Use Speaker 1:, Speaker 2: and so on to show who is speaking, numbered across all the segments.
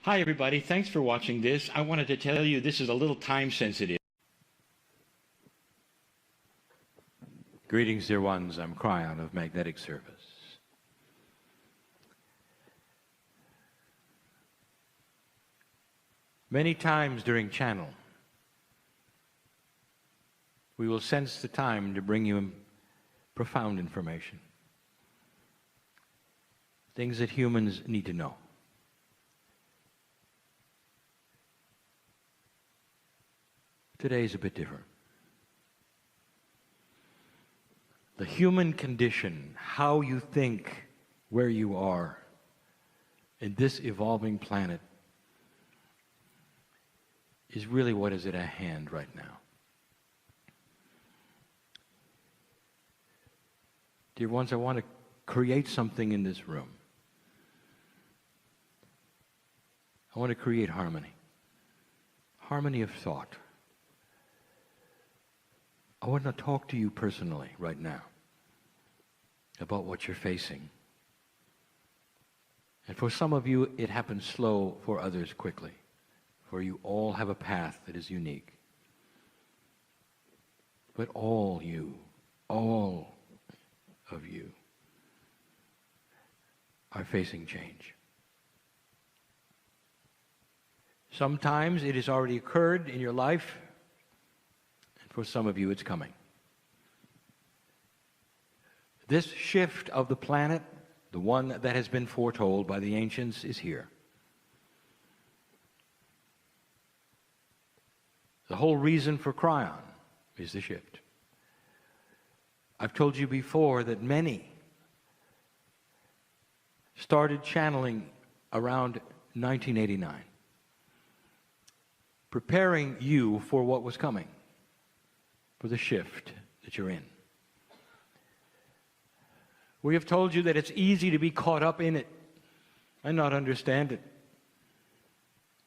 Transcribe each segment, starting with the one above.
Speaker 1: Hi, everybody. Thanks for watching this. I wanted to tell you this is a little time sensitive. Greetings, dear ones. I'm Kryon of Magnetic Service. Many times during channel, we will sense the time to bring you profound information. Things that humans need to know. Today is a bit different. The human condition, how you think, where you are in this evolving planet, is really what is at hand right now. Dear ones, I want to create something in this room. I want to create harmony. Harmony of thought. I want to talk to you personally right now about what you're facing. And for some of you, it happens slow, for others quickly. For you all have a path that is unique. But all of you are facing change. Sometimes it has already occurred in your life. For some of you, it's coming. This shift of the planet, the one that has been foretold by the ancients, is here. The whole reason for Kryon is the shift. I've told you before that many started channeling around 1989, preparing you for what was coming. For the shift that you're in. We have told you that it's easy to be caught up in it and not understand it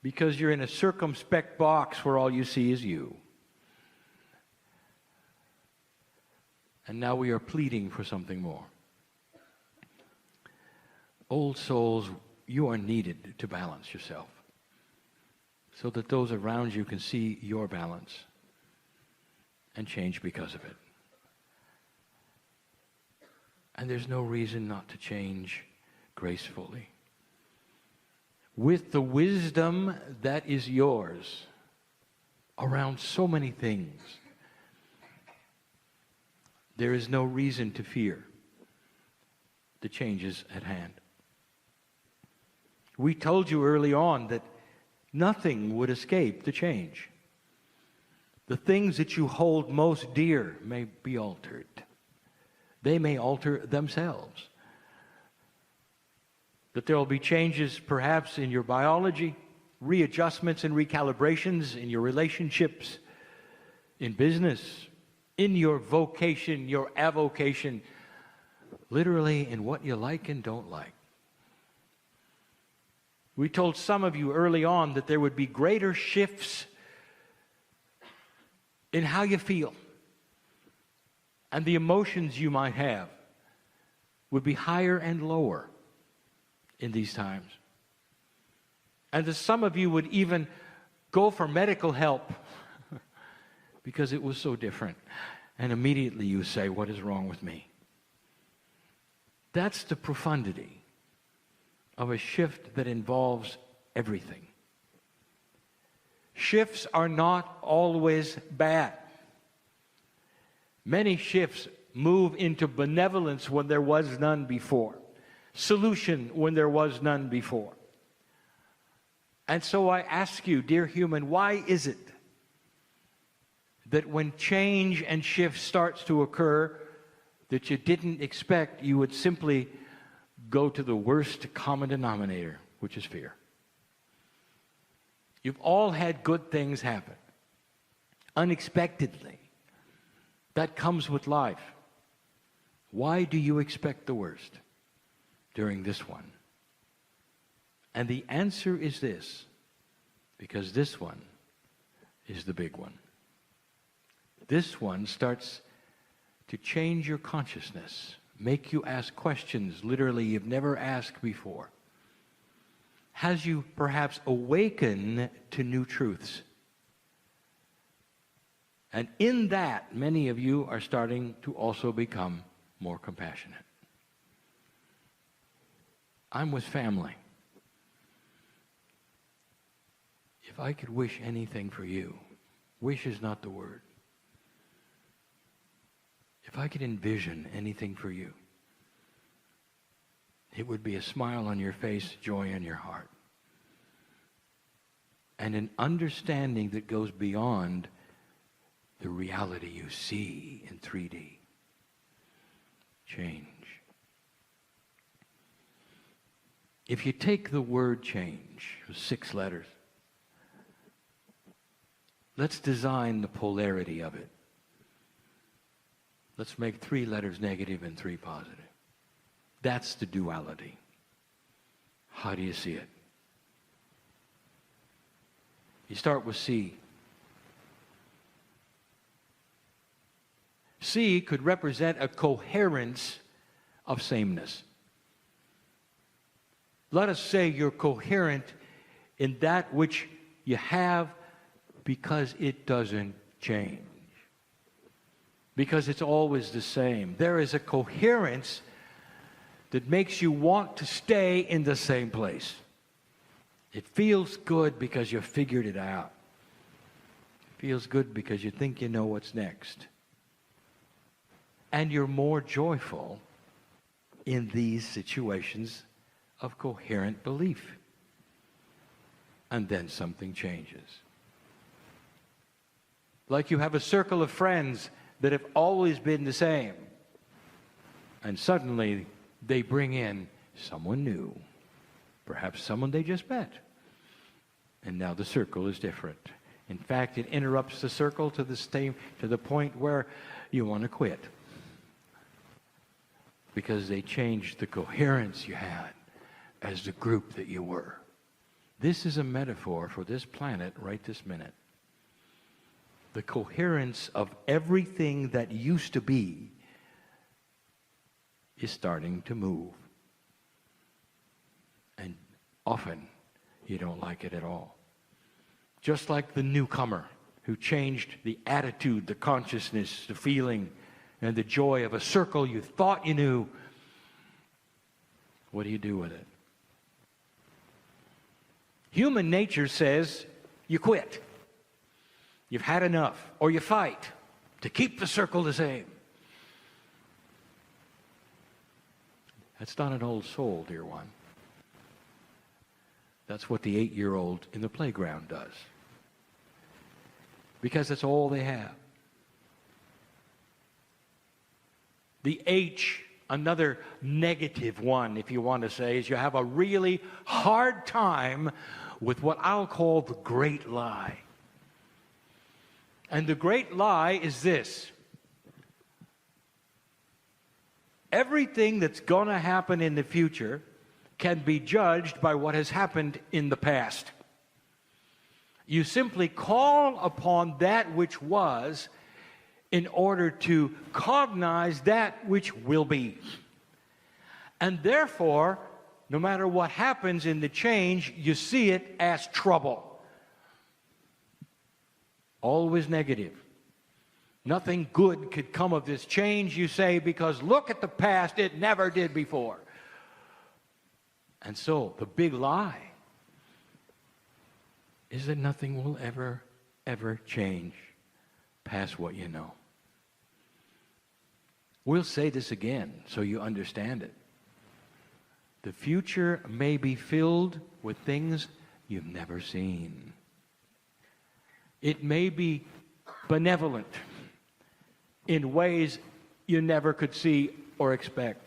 Speaker 1: because you're in a circumspect box where all you see is you. And now we are pleading for something more. Old souls, you are needed to balance yourself so that those around you can see your balance and change because of it. And there's no reason not to change gracefully. With the wisdom that is yours around so many things, there is no reason to fear the changes at hand. We told you early on that nothing would escape the change. The things that you hold most dear may be altered. They may alter themselves. That there will be changes perhaps in your biology, readjustments and recalibrations in your relationships, in business, in your vocation, your avocation, literally in what you like and don't like. We told some of you early on that there would be greater shifts in how you feel and the emotions you might have would be higher and lower in these times. And that some of you would even go for medical help because it was so different. And immediately you say, what is wrong with me? That's the profundity of a shift that involves everything. Shifts are not always bad. Many shifts move into benevolence when there was none before. Solution when there was none before. And so I ask you, dear human, why is it that when change and shift starts to occur that you didn't expect, you would simply go to the worst common denominator, which is fear? You've all had good things happen, unexpectedly. That comes with life. Why do you expect the worst during this one? And the answer is this, because this one is the big one. This one starts to change your consciousness, make you ask questions literally you've never asked before. has you perhaps awaken to new truths. And in that, many of you are starting to also become more compassionate. I'm with family. If I could wish anything for you, wish is not the word. If I could envision anything for you, it would be a smile on your face, joy in your heart, and an understanding that goes beyond the reality you see in 3D. Change. If you take the word change, 6 letters, let's design the polarity of it. Let's make 3 letters negative and 3 positive. That's the duality. How do you see it? You start with C. C could represent a coherence of sameness. Let us say you're coherent in that which you have because it doesn't change. Because it's always the same. There is a coherence that makes you want to stay in the same place. It feels good because you figured it out. It feels good because you think you know what's next. And you're more joyful in these situations of coherent belief. And then something changes. Like you have a circle of friends that have always been the same. And suddenly they bring in someone new. Perhaps someone they just met. And now the circle is different. In fact, it interrupts the circle to the point where you want to quit. Because they changed the coherence you had as the group that you were. This is a metaphor for this planet right this minute. The coherence of everything that used to be is starting to move. And often you don't like it at all. Just like the newcomer who changed the attitude, the consciousness, the feeling, and the joy of a circle you thought you knew. What do you do with it? Human nature says you quit. You've had enough, or you fight to keep the circle the same. That's not an old soul, dear one. That's what the 8-year-old in the playground does. Because that's all they have. The H, another negative one, if you want to say, is you have a really hard time with what I'll call the great lie. And the great lie is this. Everything that's going to happen in the future can be judged by what has happened in the past. You simply call upon that which was in order to cognize that which will be. And therefore, no matter what happens in the change, you see it as trouble. Always negative. Nothing good could come of this change, you say, because look at the past, it never did before. And so, the big lie is that nothing will ever change past what you know. We'll say this again so you understand it. The future may be filled with things you've never seen. It may be benevolent in ways you never could see or expect.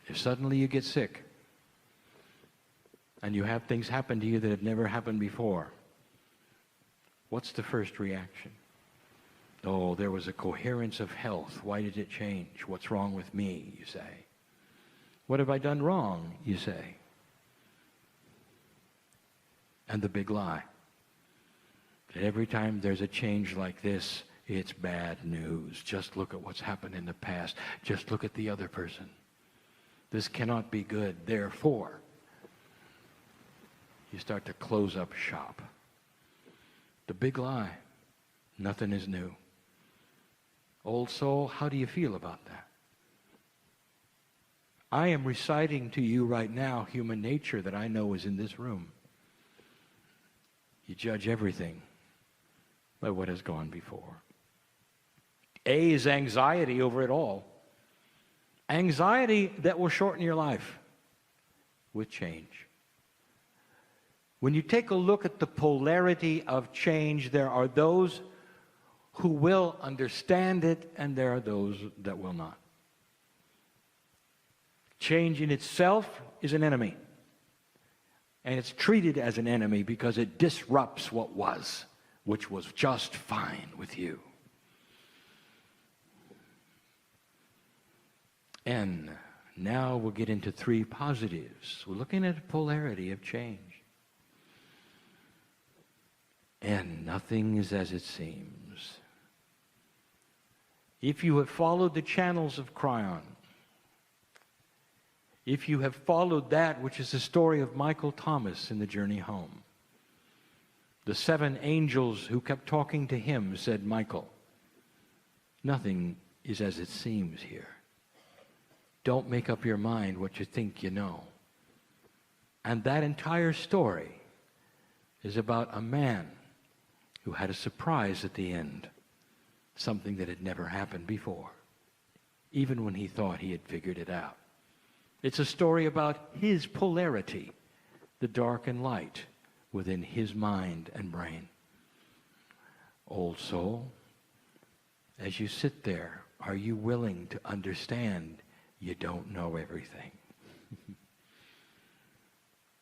Speaker 1: If suddenly you get sick and you have things happen to you that have never happened before, what's the first reaction? Oh, there was a coherence of health. Why did it change? What's wrong with me, you say. What have I done wrong, you say. And the big lie. That every time there's a change like this, it's bad news. Just look at what's happened in the past. Just look at the other person. This cannot be good. Therefore, you start to close up shop. The big lie. Nothing is new. Old soul, how do you feel about that? I am reciting to you right now human nature that I know is in this room. You judge everything by what has gone before. A is anxiety over it all. Anxiety that will shorten your life with change. When you take a look at the polarity of change, there are those who will understand it, and there are those that will not. Change in itself is an enemy. And it's treated as an enemy because it disrupts what was, which was just fine with you. And now we'll get into three positives. We're looking at a polarity of change. And nothing is as it seems. If you have followed the channels of Kryon, if you have followed that which is the story of Michael Thomas in the journey home, the 7 angels who kept talking to him said, Michael, nothing is as it seems here. Don't make up your mind what you think you know. And that entire story is about a man who had a surprise at the end, something that had never happened before, even when he thought he had figured it out. It's a story about his polarity, the dark and light within his mind and brain. Old soul, as you sit there, are you willing to understand you don't know everything?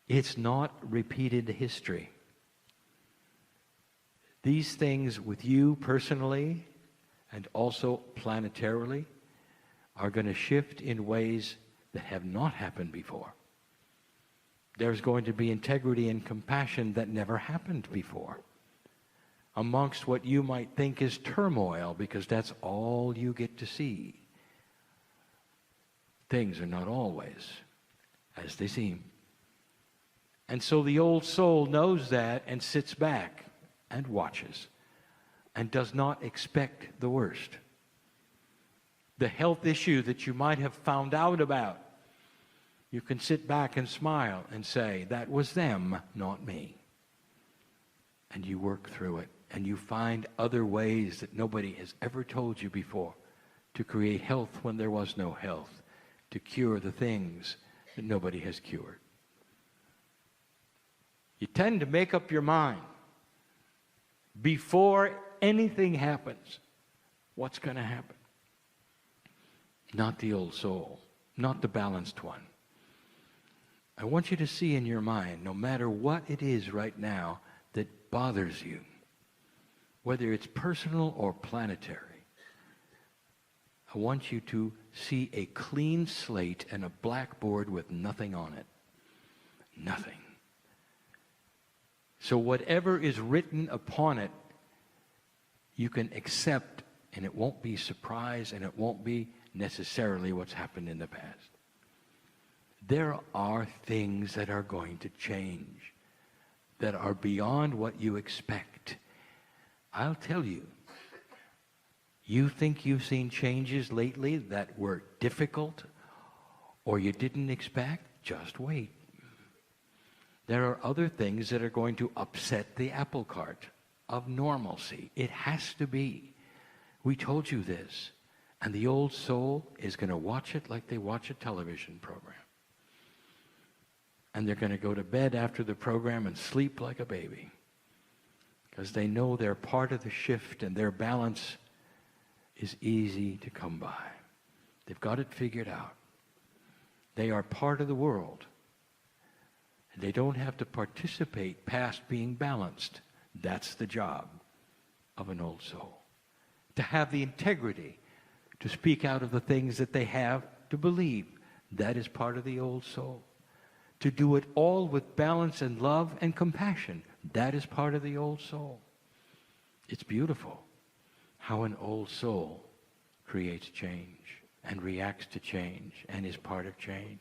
Speaker 1: It's not repeated history. These things with you personally and also planetarily are going to shift in ways that have not happened before. There's going to be integrity and compassion that never happened before amongst what you might think is turmoil, because that's all you get to see. Things are not always as they seem. And so the old soul knows that and sits back and watches and does not expect the worst. The health issue that you might have found out about, you can sit back and smile and say, that was them, not me. And you work through it, and you find other ways that nobody has ever told you before to create health when there was no health, to cure the things that nobody has cured. You tend to make up your mind before anything happens what's going to happen. Not the old soul, not the balanced one. I want you to see in your mind, no matter what it is right now that bothers you, whether it's personal or planetary, I want you to see a clean slate and a blackboard with nothing on it. Nothing. So whatever is written upon it, you can accept, and it won't be surprise, and it won't be necessarily what's happened in the past. There are things that are going to change, that are beyond what you expect. I'll tell you, you think you've seen changes lately that were difficult or you didn't expect? Just wait. There are other things that are going to upset the apple cart of normalcy. It has to be. We told you this. And the old soul is going to watch it like they watch a television program. And they're going to go to bed after the program and sleep like a baby, because they know they're part of the shift and their balance is easy to come by. They've got it figured out. They are part of the world. They don't have to participate past being balanced. That's the job of an old soul. To have the integrity to speak out of the things that they have to believe. That is part of the old soul. To do it all with balance and love and compassion. That is part of the old soul. It's beautiful how an old soul creates change. and reacts to change and is part of change.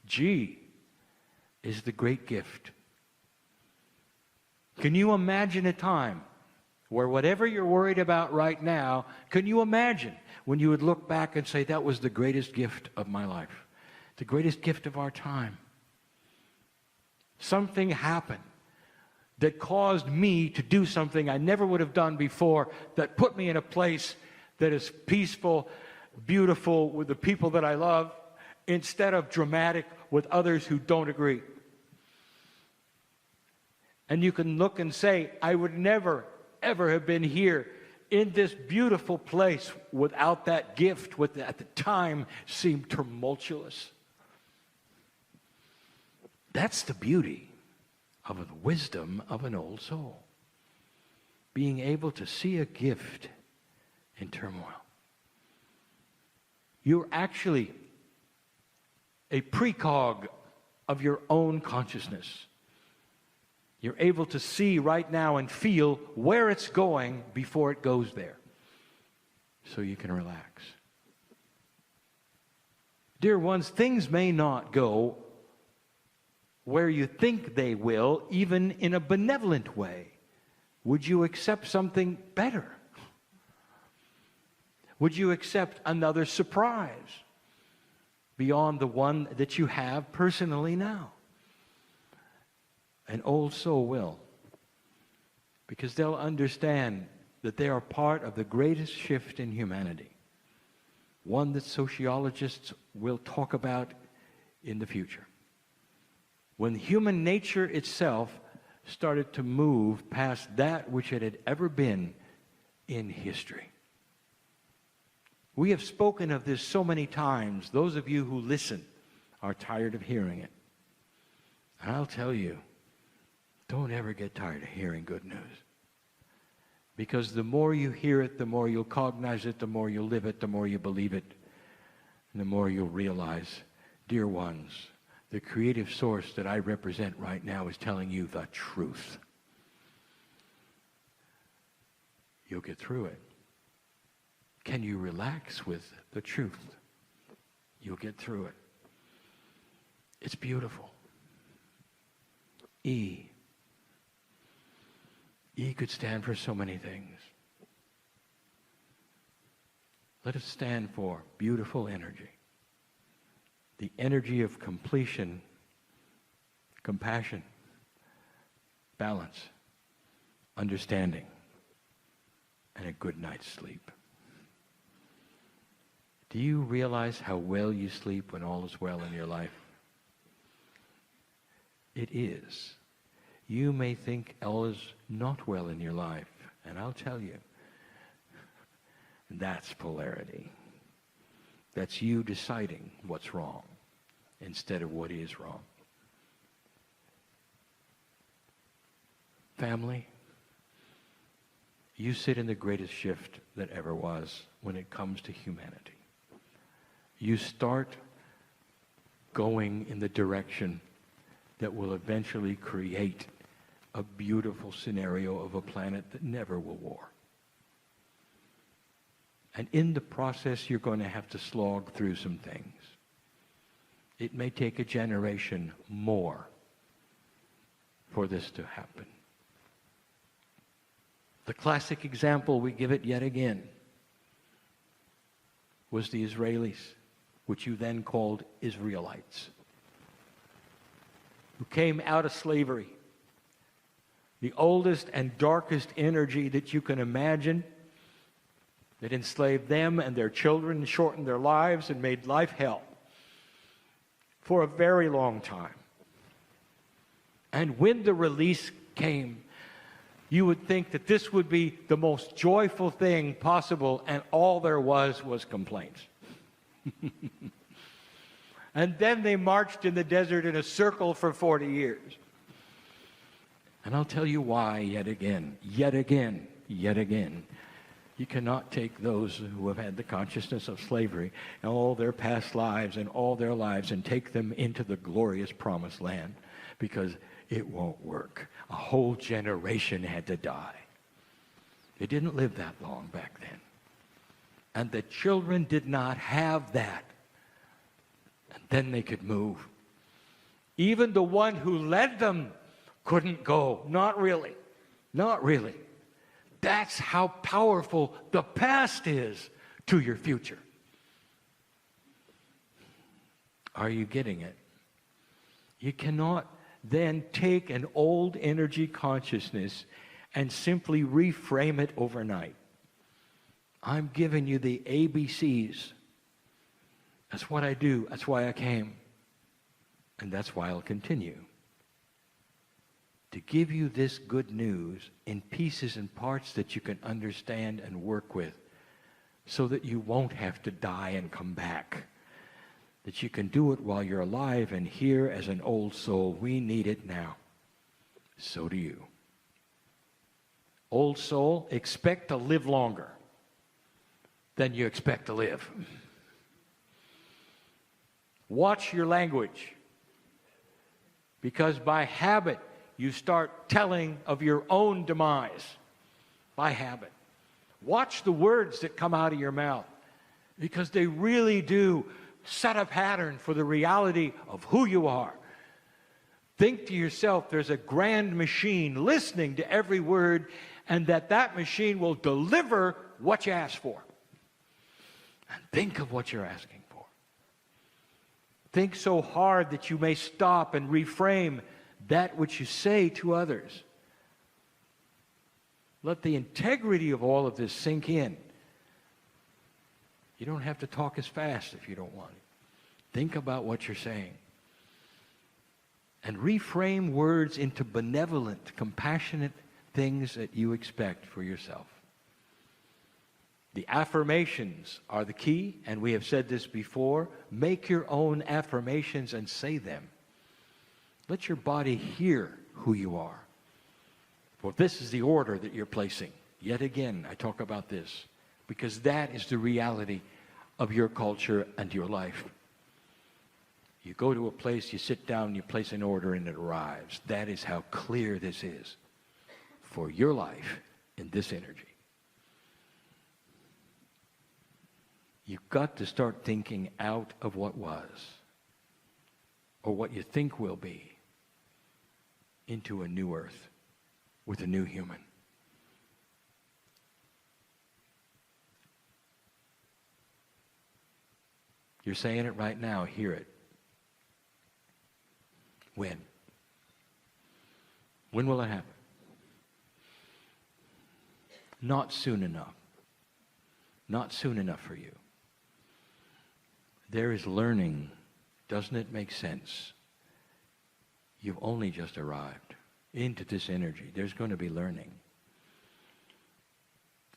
Speaker 1: G is the great gift. Can you imagine a time where whatever you're worried about right now, can you imagine when you would look back and say, that was the greatest gift of my life, the greatest gift of our time? Something happened that caused me to do something I never would have done before, that put me in a place that is peaceful, beautiful with the people that I love, instead of dramatic with others who don't agree. And you can look and say, I would never, ever have been here in this beautiful place without that gift, what at the time seemed tumultuous. That's the beauty of the wisdom of an old soul. Being able to see a gift in turmoil. You're actually a precog of your own consciousness. You're able to see right now and feel where it's going before it goes there, so you can relax. Dear ones, things may not go where you think they will, even in a benevolent way. Would you accept something better? Would you accept another surprise beyond the one that you have personally now? An old soul will, because they'll understand that they are part of the greatest shift in humanity, one that sociologists will talk about in the future, when human nature itself started to move past that which it had ever been in history. We have spoken of this so many times. Those of you who listen are tired of hearing it. And I'll tell you, don't ever get tired of hearing good news. Because the more you hear it, the more you'll cognize it, the more you'll live it, the more you believe it, and the more you'll realize, dear ones, the creative source that I represent right now is telling you the truth. You'll get through it. Can you relax with the truth? You'll get through it. It's beautiful. E. E could stand for so many things. Let it stand for beautiful energy. The energy of completion, compassion, balance, understanding, and a good night's sleep. Do you realize how well you sleep when all is well in your life? It is. You may think all is not well in your life, and I'll tell you, that's polarity. That's you deciding what's wrong instead of what is wrong. Family, you sit in the greatest shift that ever was when it comes to humanity. You start going in the direction that will eventually create a beautiful scenario of a planet that never will war. And in the process, you're going to have to slog through some things. It may take a generation more for this to happen. The classic example, we give it yet again, was the Israelis, which you then called Israelites, who came out of slavery. The oldest and darkest energy that you can imagine, that enslaved them and their children, shortened their lives, and made life hell for a very long time. And when the release came, you would think that this would be the most joyful thing possible, and all there was complaints. And then they marched in the desert in a circle for 40 years. And I'll tell you why yet again. You cannot take those who have had the consciousness of slavery and all their past lives and all their lives and take them into the glorious promised land, because it won't work. A whole generation had to die. They didn't live that long back then. And the children did not have that. And then they could move. Even the one who led them couldn't go. Not really. Not really. That's how powerful the past is to your future. Are you getting it? You cannot then take an old energy consciousness and simply reframe it overnight. I'm giving you the ABCs. That's what I do. That's why I came. And that's why I'll continue. To give you this good news in pieces and parts that you can understand and work with, so that you won't have to die and come back. That you can do it while you're alive and here as an old soul. We need it now. So do you. Old soul, expect to live longer than you expect to live. Watch your language. Because by habit, you start telling of your own demise. By habit. Watch the words that come out of your mouth. Because they really do set a pattern for the reality of who you are. Think to yourself, there's a grand machine listening to every word, and that machine will deliver what you ask for. And think of what you're asking for. Think so hard that you may stop and reframe that which you say to others. Let the integrity of all of this sink in. You don't have to talk as fast if you don't want it. Think about what you're saying. And reframe words into benevolent, compassionate things that you expect for yourself. The affirmations are the key, and we have said this before. Make your own affirmations and say them. Let your body hear who you are. For this is the order that you're placing. Yet again, I talk about this, because that is the reality of your culture and your life. You go to a place, you sit down, you place an order, and it arrives. That is how clear this is for your life in this energy. You've got to start thinking out of what was, or what you think will be, into a new earth with a new human. You're saying it right now. Hear it. When? When will it happen? Not soon enough. Not soon enough for you. There is learning. Doesn't it make sense? You've only just arrived into this energy. There's going to be learning.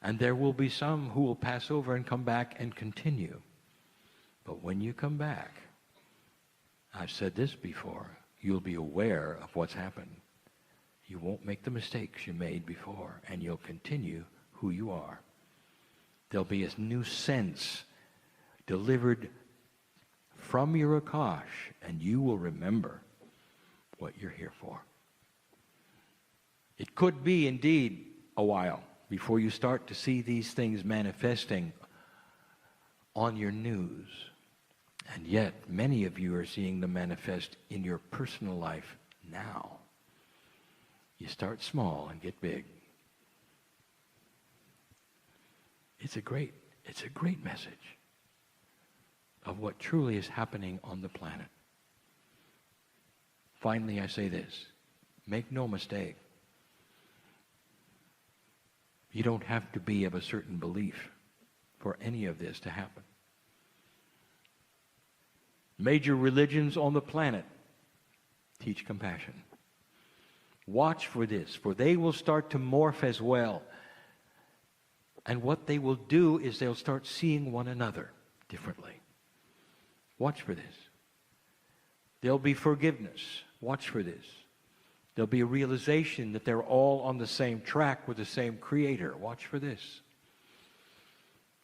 Speaker 1: And there will be some who will pass over and come back and continue. But when you come back, I've said this before, you'll be aware of what's happened. You won't make the mistakes you made before, and you'll continue who you are. There'll be a new sense delivered from your Akash, and you will remember what you're here for. It could be indeed a while before you start to see these things manifesting on your news. And yet, many of you are seeing them manifest in your personal life now. You start small and get big. It's a great message of what truly is happening on the planet. Finally, I say this. Make no mistake. You don't have to be of a certain belief for any of this to happen. Major religions on the planet teach compassion. Watch for this, for they will start to morph as well. And what they will do is they'll start seeing one another differently. Watch for this. There'll be forgiveness. Watch for this. There'll be a realization that they're all on the same track with the same Creator. Watch for this.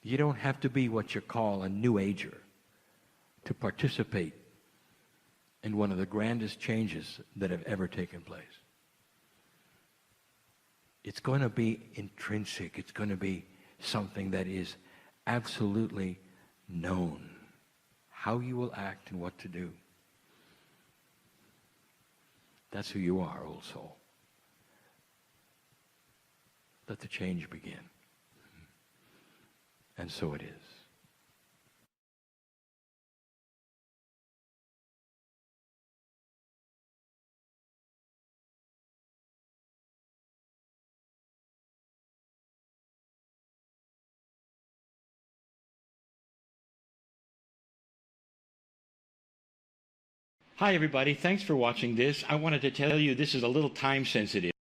Speaker 1: You don't have to be what you call a New Ager to participate in one of the grandest changes that have ever taken place. It's going to be intrinsic. It's going to be something that is absolutely known how you will act and what to do. That's who you are, old soul. Let the change begin. And so it is. Hi, everybody. Thanks for watching this. I wanted to tell you this is a little time sensitive.